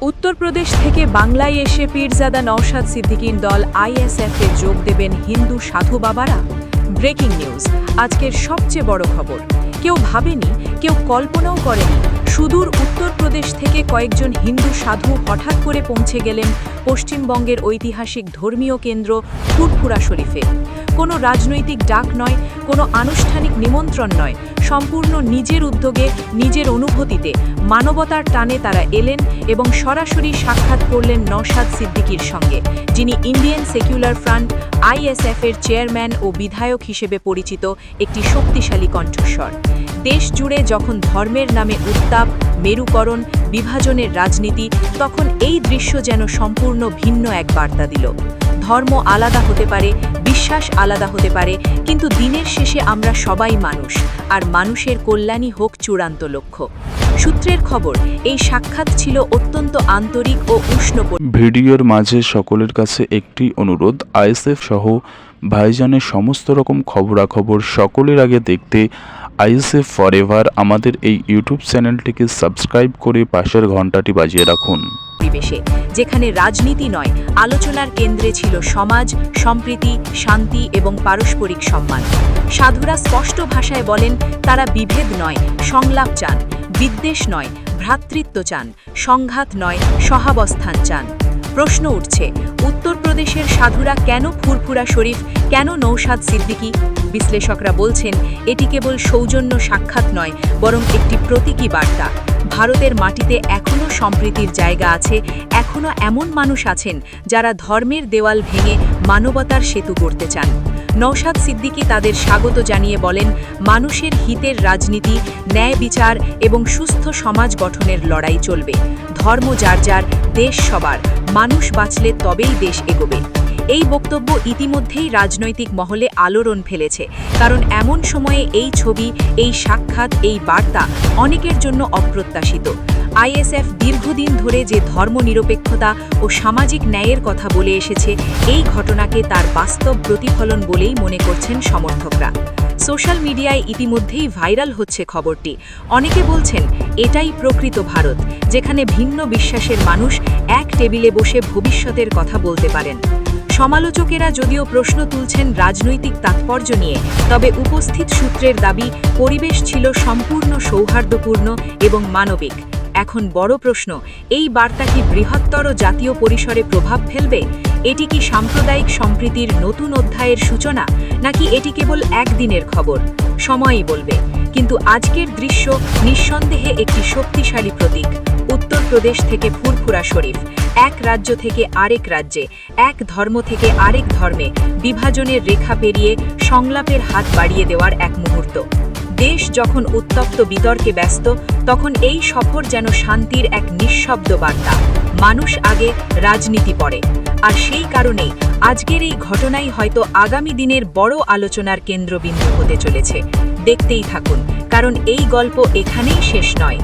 উত্তরপ্রদেশ থেকে বাংলায় এসে পীরজাদা নওশাদ সিদ্দিকীর দল আইএসএফে যোগ দেবেন হিন্দু সাধু বাবারা। ব্রেকিং নিউজ, আজকের সবচেয়ে বড় খবর। কেউ ভাবেনি, কেউ কল্পনাও করেনি, সুদূর উত্তরপ্রদেশ থেকে কয়েকজন হিন্দু সাধু হঠাৎ করে পৌঁছে গেলেন পশ্চিমবঙ্গের ঐতিহাসিক ধর্মীয় কেন্দ্র ফুরফুরা শরীফে। কোনো রাজনৈতিক ডাক নয়, কোনো আনুষ্ঠানিক নিমন্ত্রণ নয়, সম্পূর্ণ নিজের উদ্যোগে, নিজের অনুভূতিতে, মানবতার টানে তারা এলেন এবং সরাসরি সাক্ষাৎ করলেন নওশাদ সিদ্দিকীর সঙ্গে, যিনি ইন্ডিয়ান সেকুলার ফ্রন্ট আইএসএফের চেয়ারম্যান ও বিধায়ক হিসেবে পরিচিত একটি শক্তিশালী কণ্ঠস্বর। দেশ জুড়ে যখন ধর্মের নামে উত্তাপ, মেরুকরণ, বিভাজনের রাজনীতি, তখন এই দৃশ্য যেন সম্পূর্ণ ভিন্ন এক বার্তা দিল। ধর্ম আলাদা হতে পারে, বিশ্বাস আলাদা হতে পারে, কিন্তু দিনের শেষে আমরা সবাই মানুষ, আর মানুষের কল্যাণই হোক চূড়ান্ত লক্ষ্য। সূত্রের খবর, এই সাক্ষাৎ ছিল অত্যন্ত আন্তরিক ও উষ্ণ। ভিডিওর মাঝে সকলের কাছে একটি অনুরোধ, আইএসএফ সহ ভাইজানের সমস্ত রকম খবরাখবর সকলের আগে দেখতে আইএসএফ ফরএভার আমাদের এই ইউটিউব চ্যানেলটিকে সাবস্ক্রাইব করে পাশের ঘন্টাটি বাজিয়ে রাখুন। পরিবেশে যেখানে রাজনীতি নয়, আলোচনার কেন্দ্রে ছিল সমাজ, সম্প্রীতি, শান্তি এবং পারস্পরিক সম্মান। সাধুরা স্পষ্ট ভাষায় বলেন, তারা বিভেদ নয়, সংলাপ চান, বিদ্বেষ নয়, ভ্রাতৃত্ব চান, সংঘাত নয়, সহাবস্থান চান। প্রশ্ন উঠছে, উত্তরপ্রদেশের সাধুরা কেন ফুরফুরা শরীফ, কেন নওশাদ সিদ্দিকী? বিশ্লেষকরা বলছেন, এটি কেবল সৌজন্য সাক্ষাৎ নয়, বরং একটি প্রতীকী বার্তা। ভারতের মাটিতে এখনও সম্প্রীতির জায়গা আছে, এখনও এমন মানুষ আছেন যারা ধর্মের দেওয়াল ভেঙে মানবতার সেতু করতে চান। নওশাদ সিদ্দিকী তাদের স্বাগত জানিয়ে বলেন, মানুষের হিতের রাজনীতি, ন্যায় বিচার এবং সুস্থ সমাজ গঠনের লড়াই চলবে। ধর্ম যার যার, দেশ সবার, মানুষ বাঁচলে তবেই দেশ এগোবে। এই বক্তব্য ইতিমধ্যেই রাজনৈতিক মহলে আলোড়ন ফেলেছে, কারণ এমন সময়ে এই ছবি, এই সাক্ষাৎ, এই বার্তা অনেকের জন্য অপ্রত্যাশিত। আইএসএফ দীর্ঘদিন ধরে যে ধর্মনিরপেক্ষতা ও সামাজিক ন্যায়ের কথা বলে এসেছে, এই ঘটনাকে তার বাস্তব প্রতিফলন বলেই মনে করছেন সমর্থকরা। সোশ্যাল মিডিয়ায় ইতিমধ্যেই ভাইরাল হচ্ছে খবরটি। অনেকে বলছেন, এটাই প্রকৃত ভারত, যেখানে ভিন্ন বিশ্বাসের মানুষ এক টেবিলে বসে ভবিষ্যতের কথা বলতে পারেন। সমালোচকেরা যদিও প্রশ্ন তুলছেন রাজনৈতিক তাৎপর্য নিয়ে, তবে উপস্থিত সূত্রের দাবি, পরিবেশ ছিল সম্পূর্ণ সৌহার্দ্যপূর্ণ এবং মানবিক। এখন বড় প্রশ্ন, এই বার্তা কি বৃহত্তর জাতীয় পরিসরে প্রভাব ফেলবে? এটি কি সাম্প্রদায়িক সম্প্রীতির নতুন অধ্যায়ের সূচনা, নাকি এটি কেবল একদিনের খবর? সময়ই বলবে। কিন্তু আজকের দৃশ্য নিঃসন্দেহে একটি শক্তিশালী প্রতীক। উত্তরপ্রদেশ থেকে ফুরফুরা শরীফ, এক রাজ্য থেকে আরেক রাজ্যে, এক ধর্ম থেকে আরেক ধর্মে, বিভাজনের রেখা পেরিয়ে সংলাপের হাত বাড়িয়ে দেওয়ার এক মুহূর্ত। দেশ যখন উত্তপ্ত বিতর্কে ব্যস্ত, তখন এই সফর যেন শান্তির এক নিঃশব্দ বার্তা। মানুষ আগে, রাজনীতি পরে। আর সেই কারণেই আজকের এই ঘটনাই হয়তো আগামী দিনের বড় আলোচনার কেন্দ্রবিন্দু হতে চলেছে। দেখতেই থাকুন, কারণ এই গল্প এখানেই শেষ নয়।